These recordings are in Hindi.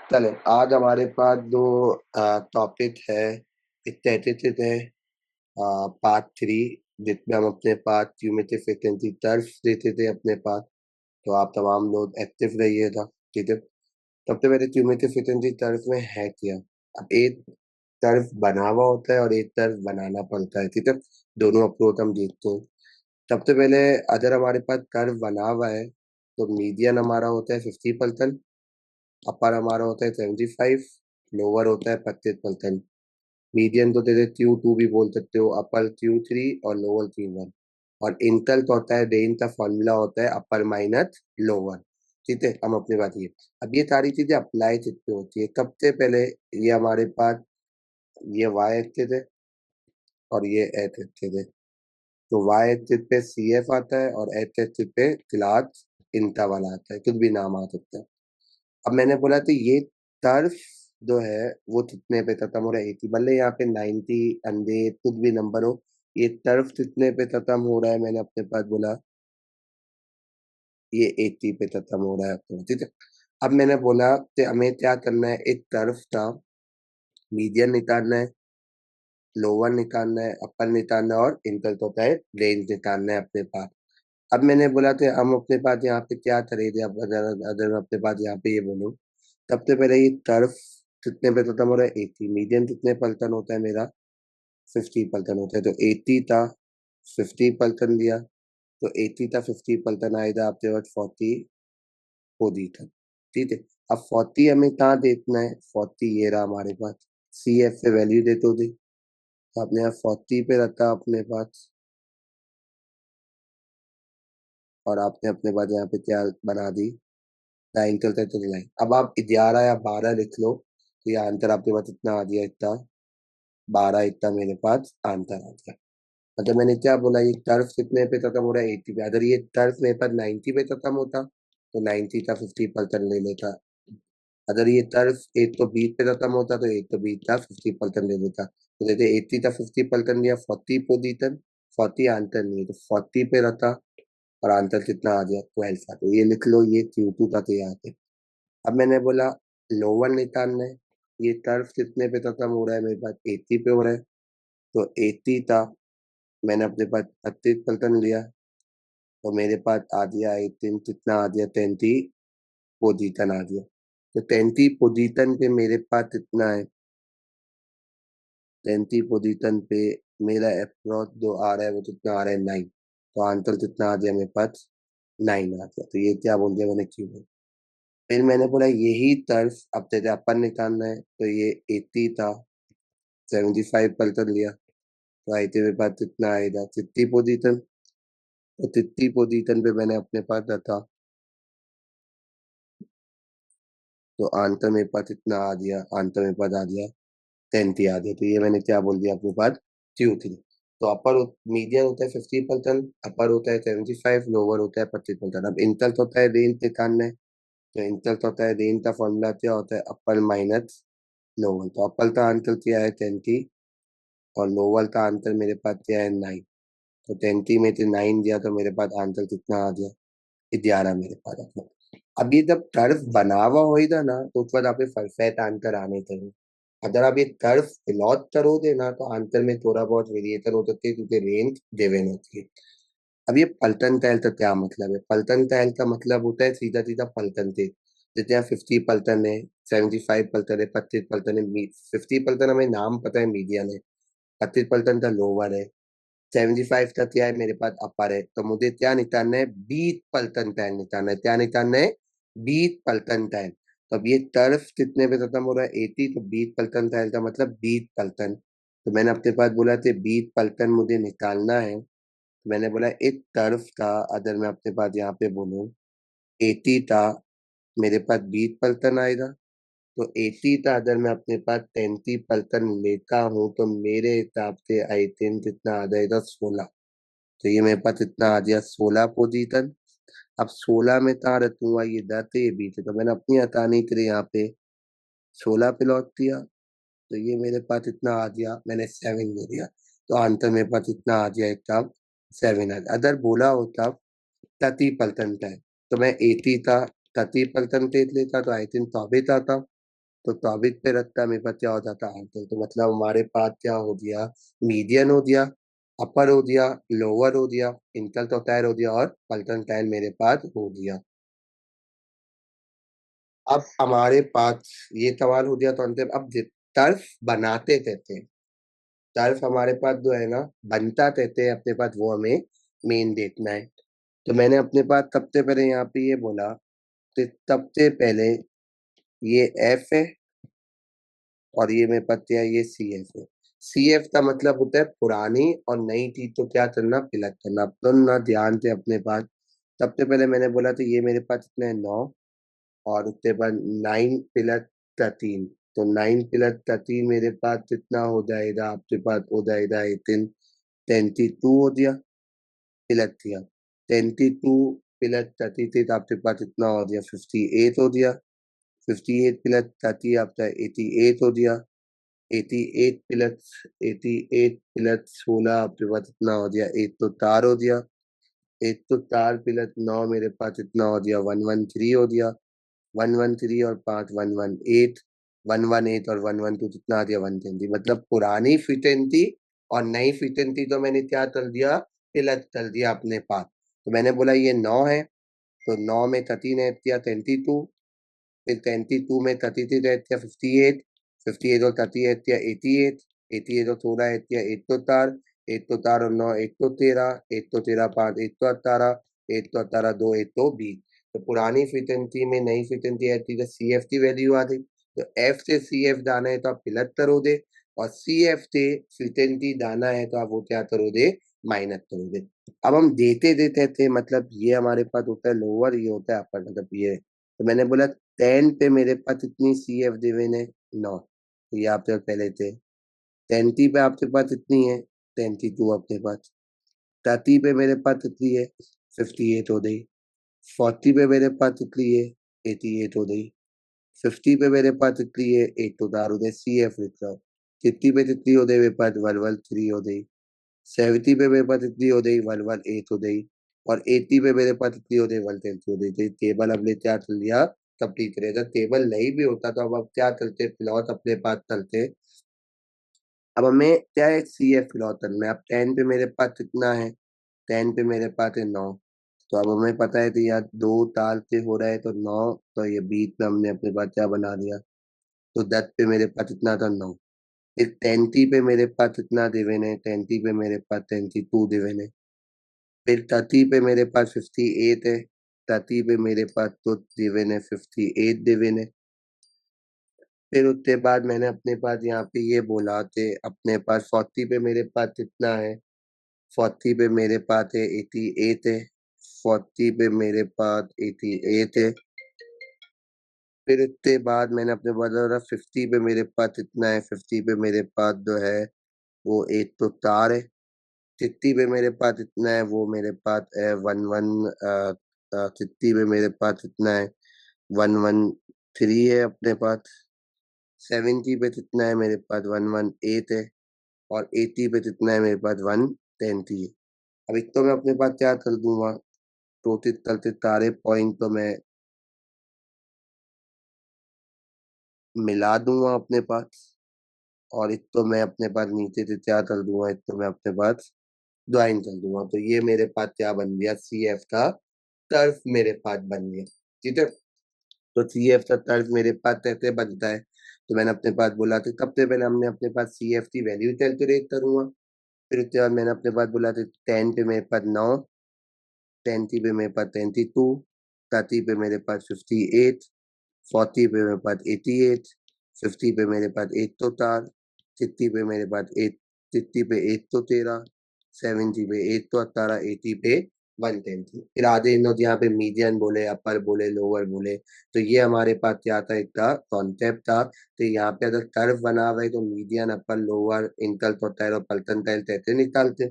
चले, आज हमारे पास दो टॉपिक है। स्टैटिस्टिक्स है, पार्ट 3, जिसमें हम अपने पास क्यूमुलेटिव फ्रीक्वेंसी टर्म्स देते थे अपने पास। तो आप तमाम लोग एक्टिव रहिएगा। ठीक है। सबसे पहले क्यूमुलेटिव फ्रीक्वेंसी टर्म्स में है क्या। अब एक टर्फ बना हुआ होता है और एक टर्फ बनाना पड़ता है। ठीक है। दोनों अप्रोच हम देखते हैं। सबसे पहले अगर हमारे पास कर्व बना हुआ है तो मीडियन हमारा होता है 50%, अपर हमारा होता है 75, लोअर होता है 25%। मीडियन तो दे Q2 भी बोल सकते हो, अपर Q3 और लोअर Q1। और इंटर तो होता है, रेंज का फॉर्मूला होता है अपर माइनस लोअर। ठीक है, हम अपनी बात ये। अब ये सारी चीजें अप्लाई किस पे होती है। सबसे पहले ये हमारे पास ये वाई एक्सिस है और ये एक्स एक्सिस है। तो वाई एक्सिस पे CF आता है और एक्स एक्सिस पे क्लास इंटरवल आता है, कुछ भी नाम आ सकता है। अब मैंने बोला तो ये टर्फ जो है वो कितने पे खत्म हो रहा है, 80, भले यहाँ पे 90 100 कुछ भी नंबर हो। ये टर्फ कितने पे खत्म हो रहा है, मैंने अपने पास बोला ये 80 पे खत्म हो रहा है तो ठीक है। अब मैंने बोला कि हमें क्या करना है, एक टर्फ का मीडियन निकालना है, लोअर निकालना है, अपर निकालना है और इंटर होता है रेंज निकालना है अपने पास। अब मैंने बोला कि हम अपने पास यहाँ पे क्या करेंगे। अब अगर मैं अपने पास यहाँ पे ये बोलूँ, सबसे पहले ये टर्फ कितने पे खत्म हो रहा है, 80। मीडियन कितने पलटन होता है मेरा, 50% होता है। तो 80 था, 50% दिया, तो 80 था 50% आएगा आपके पास 40 पोजीशन। ठीक है। अब 40 हमें कहाँ देखना है, 40 ये रहा हमारे पास। CF से वैल्यू देते हो दी, तो आपने यहाँ 40 पे रखा अपने पास, और आपने अपने पास यहाँ पे क्या बना दी, लाइन चलते चले लाइन। अब आप 11 या 12 लिख लो, तो ये आंसर आपके पास इतना आ गया, इतना 12, इतना मेरे पास आंसर आ गया। मतलब मैंने क्या बोला, ये टर्फ कितने पे खत्म हो रहा है, 80 पे। अगर ये टर्फ मेरे पास 90 पे खत्म होता तो 90 का 50% ले लेता। अगर ये टर्फ 120 पे खत्म होता तो 120 का 50% ले लेता। तो जैसे 80 का 50% लिया, 40 पोजीशन, 40 आंसर नहीं है तो 40 पे रहता, और आंसर कितना आ गया, 12 का। तो ये लिख लो, ये Q2 का तैयार है। अब मैंने बोला लोअर निकालना है, ये टर्फ कितने पे खत्म हो रहा है, मेरे पास 80 पे हो रहा है। तो 80 था, मैंने अपने पास 32% लिया, तो मेरे पास आ गया 18, कितना आ गया, 30 पोजीशन आ गया। तो 30 पोजीशन पे मेरे पास कितना है, 30 पोजीशन पे मेरा अप्रोच जो आ रहा है वो कितना आ रहा है, 9। तो आंसर कितना आ गया मेरे पास, 9 आ गया। तो ये क्या बोल दिया मैंने, क्यों। फिर मैंने बोला यही तर्ज अब जैसे अपन निकालना है, तो ये 80 था, 75% लिया, तो आई थे मेरे पास कितना आएगा, 50 पोजीशन। तो 50 पोजीशन पे मैंने अपने पास रखा, तो आंसर मेरे पास इतना आ गया, आंसर मेरे पास आ गया 30 आ गया। तो ये मैंने क्या बोल दिया अपने पास, Q3। तो अपर मीडियन होता है 50%, अपर होता है 75, लोअर होता है 25%। अब इंटर होता है रेंज निकालना है, तो इंटर होता है रेंज का फॉर्मूला क्या होता है, अपर माइनस लोअर। तो अपर का आंसर क्या है 30, और लोअर का आंसर मेरे पास क्या है 9। तो 30 में से 9 दिया तो मेरे पास आंसर कितना आ गया, 11 मेरे पास आ गया। अब ये जब कर्व बना हुआ होगा ना, तो उस बाद आपके परफेक्ट आंसर आने चाहिए। अगर आप ये कर्व प्लॉट करोगे ना, तो आंसर में थोड़ा बहुत वेरिएशन हो सकती है, क्योंकि रेंज गिवन होती है। अब ये पलटन टाइल का क्या मतलब है, पलटन टाइल का मतलब होता है सीधा सीधा पलटन से। जैसे यहाँ 50 पलटन है, 75 पलटन है, 25 पलटन है। 50 पलटन हमें नाम पता है, मीडियन है। 25 पलटन का लोअर है, 75 का क्या है मेरे पास, अपर है। तो मुझे क्या निकालना है, 20 पलटन निकालना है। क्या निकालना है, 20 पलटन। तो अब ये टर्फ कितने पे खत्म हो रहा है, 80, तो 20 पलटन का मतलब 20 पलटन। तो मैंने अपने पास बोला थे 20 पलटन मुझे निकालना है। तो मैंने बोला एक टर्फ का, अगर मैं अपने पास यहाँ पे बोलूँ 80 था, मेरे पास 20 पलटन आएगा। तो 80 का अगर मैं अपने पास 30 पलटन लेता हूँ, तो मेरे हिसाब से आई थिंक कितना आ जाएगा, 16। तो ये मेरे पास इतना आ गया 16 पोजीशन। अब 16 में कहाँ रखूंगा, ये 10 है, ये 20 है, तो मैंने अपनी आसानी के लिए यहाँ पे 16 पे लॉक किया। तो ये मेरे पास इतना आ गया, मैंने 7 ले लिया। तो आंसर मेरे पास इतना आ गया, एक 7 आ गया। अगर बोला होता 30 पलटन है, तो मैं 80 था, 30 पलटन टेक लेता, तो आई थिंक 24 आता। तो टॉपिक पे रखता मेरे पास क्या हो जाता आंसर। तो मतलब हमारे पास क्या हो गया, मीडियन हो दिया, अपर हो दिया, लोअर हो दिया, इंटल तो टायर हो दिया और पल्टन टायर मेरे पास हो दिया। अब हमारे पास ये सवाल हो गया, तो अंत अब टर्फ बनाते कहते हैं, टर्फ हमारे पास जो है ना बनता कहते हैं अपने पास, वो हमें मेन देखना है। तो मैंने अपने पास सबसे पहले यहाँ पे ये बोला, तो सबसे पहले ये एफ है और ये मेरे पास क्या है, ये सी एफ है। सी एफ का मतलब होता है पुरानी और नई चीज को क्या करना, फिलअप करना। तो ना ध्यान से अपने पास सबसे पहले मैंने बोला तो ये मेरे पास इतने 9 और उसके बाद 9 प्लस 13, तो 9 प्लस 13 मेरे पास कितना हो जाएगा, आपके पास हो जाएगा 18, 22 हो गया, प्लस किया 22 प्लस 33 आपके पास इतना हो गया 58 हो गया, 58 प्लस 30 आपका 88 हो गया, 88 प्लस 88 प्लस 16 आपके पास इतना हो गया, एक तो 4 हो गया, एक तो 4 प्लस 9 मेरे पास इतना हो गया 113 हो गया, 113 और 5 118, 118 और 112 कितना आ गया 120। मतलब पुरानी फिटेंसी और नई फिटेंसी तो मैंने क्या कर दिया, तिलक कर दिया अपने पास। तो मैंने बोला ये 9 है, तो 9 में 13 ऐड किया 22, फिर 22 में 33 ऐड किया 58, 58 और 30 ऐड किया 88, 88 और 16 ऐड किया 104, 104 और 9 113, 113 5 118, 118 2 120। तो पुरानी फ्रीक्वेंसी में नई फ्रीक्वेंसी ऐड की तो सी एफ की वैल्यू आ गई। तो एफ से सी एफ जाना है तो आप प्लस करोगे, और सी एफ से फ्रीक्वेंसी जाना है तो आप वो क्या करोगे, माइनस करोगे। अब हम देते देते थे, मतलब ये हमारे पास होता है लोअर, ये होता है अपर, मतलब ये। तो मैंने बोला 10 पे मेरे पास इतनी सी एफ दिवे ने 9, तो ये आपके पास पहले थे। 30 पे आपके पास इतनी है 22 अपने पास, 30 पे मेरे पास इतनी है 58 हो गई, 40 पे मेरे पास इतनी है 88 हो गई, 50 पे मेरे पास इतनी है 8 तो दार हो गए, सी एफ लिख रहा हूँ। 50 पे जितनी हो गई मेरे पास 113 हो गई, 70 पे मेरे पास इतनी हो गई 118 हो गई, और 80 पे मेरे पास इतनी हो गई 110 हो गई। तो टेबल हमने क्या कर लिया, कंप्लीट करेगा। टेबल नहीं भी होता तो अब क्या करते, प्लॉट अपने पास चलते। अब हमें क्या है, सी एफ प्लॉट करना है। अब 10 पे मेरे पास कितना है, 10 पे मेरे पास है 9, तो अब हमें पता है कि यार 2 तार से हो रहा है तो 9, तो ये बीच में हमने अपने पास क्या बना दिया, तो 10 पे मेरे पास इतना था 9। फिर 30 पे मेरे पास इतना दिवन है, 30 पे मेरे पास 22 दिवन है। फिर 30 पे मेरे पास 58 है, 30 पे मेरे पास तो दिवन है 58 दिवन है। फिर उसके बाद मैंने अपने पास यहाँ पे ये बोला थे, अपने पास 40 पे मेरे पास कितना है, 40 पे मेरे पास है 88 है, 40 पे मेरे पास 88 है। फिर उसके बाद मैंने अपने पास बोला 50 पे मेरे पास कितना है, 50 पे मेरे पास जो है वो एक तो तार है। 60 पे मेरे पास इतना है, वो मेरे पास है 60 पे मेरे पास इतना है 113 है अपने पास। 70 पे कितना है मेरे पास 118 है, और 80 पे कितना है मेरे पास 120 है। अब एक तो मैं अपने पास क्या कर दूंगा, टोटित करते सारे पॉइंट तो मैं मिला दूंगा अपने पास, और एक तो मैं अपने पास नीचे से क्या कर दूंगा, एक तो मैं अपने पास ज्वाइन कर दूंगा। तो ये मेरे पास क्या बन गया, सी एफ का टर्फ मेरे पास बन गया। ठीक है, तो सी एफ का तर्क मेरे पास कैसे बनता है, तो मैंने अपने पास बोला था सबसे पहले हमने अपने पास सी एफ की वैल्यू कैलकुलेट करूंगा। फिर उसके बाद मैंने अपने पास बोला था 10 पे मेरे पास 9, 20 पे मेरे पास 22, 30 पे मेरे पास 58, 40 पे मेरे पास 88, 50 पे मेरे पास 1 तो 4, 60 पे मेरे पास 8, 60 पे 1 तो 13, 70 पे 1 तो 18, 80 पे 110 थी। फिर आधे नोट यहाँ पे मीडियन बोले, अपर बोले, लोअर बोले। तो ये हमारे पास क्या था, एक था कॉन्सेप्ट था। तो यहाँ पे अगर कर्व बना हुआ है तो मीडियन, अपर, लोअर, इंटल, और पल्टन ऐसे निकालते।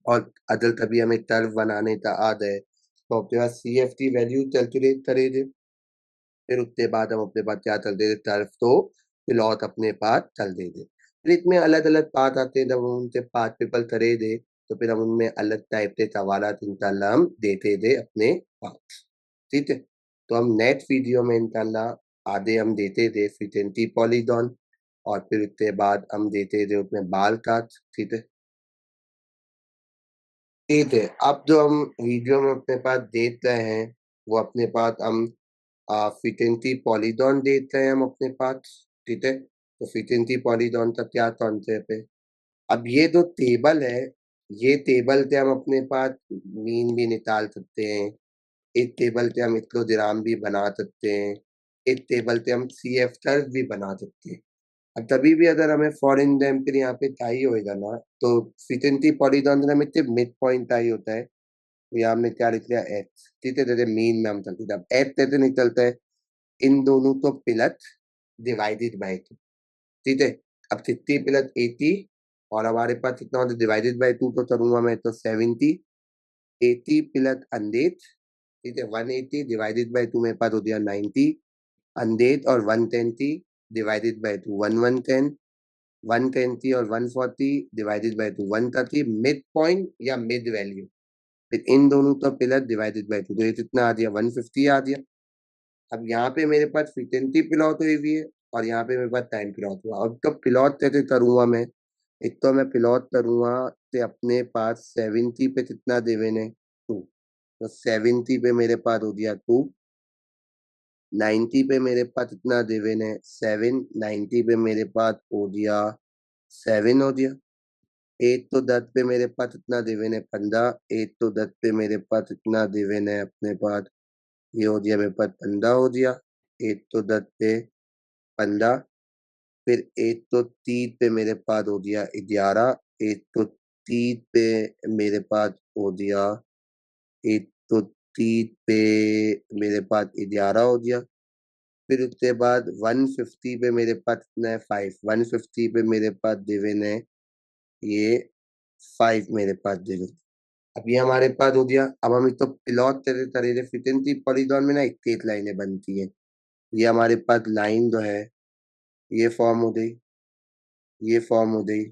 और अगर कभी हमें कर्व बनाने का आ जाए तो अपने पास सी एफ की वैल्यू कैलकुलेट करेंगे। फिर उसके बाद हम अपने पास क्या चल देते, टर्फ तो प्लॉट अपने पास चल देते। फिर इसमें अलग अलग पार्ट आते हैं, जब हम उनसे पार्ट पेपर करे दे तो फिर हम उनमें अलग टाइप के सवाल इंशाल्लाह हम देते दे अपने पास। ठीक है, तो हम नेक्स्ट वीडियो में इंशाल्लाह आधे हम देते थे फ्रीक्वेंसी पॉलीगॉन और फिर उसके बाद हम देते थे उसमें बाल काट, ठीक है? ठीक है, अब जो हम वीडियो में अपने पास देख रहे हैं, वो अपने पास हम फ्रीक्वेंसी पॉलीगॉन देख रहे हैं हम अपने पास, ठीक है? तो फ्रीक्वेंसी पॉलीगॉन का क्या कॉन्सेप्ट है? अब ये जो टेबल है, ये टेबल से हम अपने पास मीन भी निकाल सकते हैं। एक टेबल से हम हिस्टोग्राम भी बना सकते हैं। एक टेबल से हम सीएफ भी बना सकते हैं। अब तभी भी अगर हमें फॉरेन एग्जाम्पल यहाँ पे चाहिए होएगा ना, तो फ्रीक्वेंसी पॉलीगॉन में सिर्फ मिड पॉइंट चाहिए होता है। तो यहाँ हमने क्या लिख लिया एक्स, ठीक है? जैसे मीन में हम चलते थे, अब एक्स कैसे निकलता है? इन दोनों को प्लस डिवाइडेड बाय 2, ठीक है? अब 60 प्लस 80 और हमारे पास कितना होता है डिवाइडेड बाय 2, तो करूंगा मैं तो 70, 80 प्लस 100, ठीक है? 180 डिवाइडेड बाय 2 मेरे पास हो गया 90, 100 और 120 डिवाइडेड बाय 2 1110, 120 और 140 डिवाइडेड बाय 2 130, मिड पॉइंट या मिड वैल्यू। फिर इन दोनों का प्लस डिवाइडेड बाय 2, तो ये कितना आ गया 150 आ गया। अब यहाँ पे मेरे पास फ्रीक्वेंसी प्लॉट हुई हुई है और यहाँ पे मेरे पास टाइम प्लॉट हुआ। अब तो प्लॉट कैसे करूंगा मैं? एक तो मैं प्लॉट करूंगा कि अपने पास 70 पे कितना देवन है 2, तो 70 पे मेरे पास हो गया 2, 90 पे मेरे पास कितना देवन है 7, 90 पे मेरे पास हो गया 7 हो गया। 8 तो 10 पे मेरे पास कितना देवन है 15, 8 तो 10 पे मेरे पास कितना देवन है अपने पास, ये हो गया मेरे पास 15 हो गया। 8 तो 10 पे 15, फिर 8 तो 30 पे मेरे पास हो गया 11, 8 तो 30 पे मेरे पास हो गया, 8 तो 30 पे मेरे पास 11 हो गया। फिर उसके बाद 150 पे मेरे पास कितना है 5, 150 पे मेरे पास गिवन है ये 5 मेरे पास गिवन। अब ये हमारे पास हो गया। अब हम इसको प्लॉट करते तरह फ्रीक्वेंसी पॉलीगॉन में ना स्ट्रेट लाइनें बनती हैं। ये हमारे पास लाइन जो है ये फॉर्म हो गई, ये फॉर्म हो गई।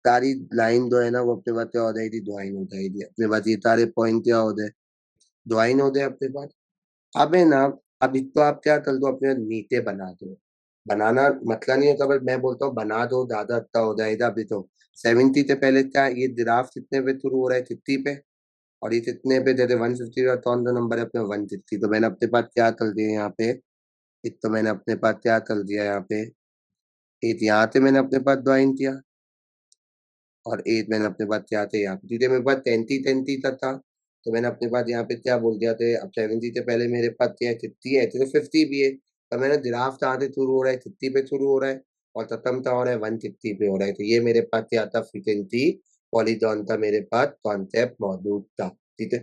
सारी लाइन जो है ना वो अपने पास क्या हो जाएगी, ज्वाइन हो जाएगी। अपने पास ये सारे पॉइंट क्या हो जाए, ज्वाइन हो जाए अपने पास। अब है ना, अब इसको आप क्या कर दो अपने नीचे बना दो। बनाना मतलब नहीं होता, बस मैं बोलता हूँ बना दो, ज्यादा अच्छा हो जाएगा। अभी तो 70 से पहले क्या ये ग्राफ कितने पे शुरू हो रहा है 50 पे, और ये कितने पे जैसे 150 का कौन सा नंबर है अपने 160। तो मैंने अपने पास क्या कर दिया यहाँ पे, एक तो मैंने अपने पास क्या कर दिया यहाँ पे, एक यहाँ से मैंने अपने पास ज्वाइन किया और एक मैंने अपने पास क्या थे यहाँ पे, सीधे मेरे पास 33 तक था। तो मैंने अपने पास यहाँ पे क्या बोल दिया थे, अब 70 से पहले मेरे पास क्या है 50 है, तो 50 भी है। तो मैंने ग्राफ कहाँ से शुरू हो रहा है 50 पे शुरू हो रहा है और खत्म कहाँ हो रहा है 150 पे हो रहा है। तो ये मेरे पास क्या था फ्रीक्वेंसी पॉलीगॉन का मेरे पास कॉन्सेप्ट मौजूद था, ठीक है?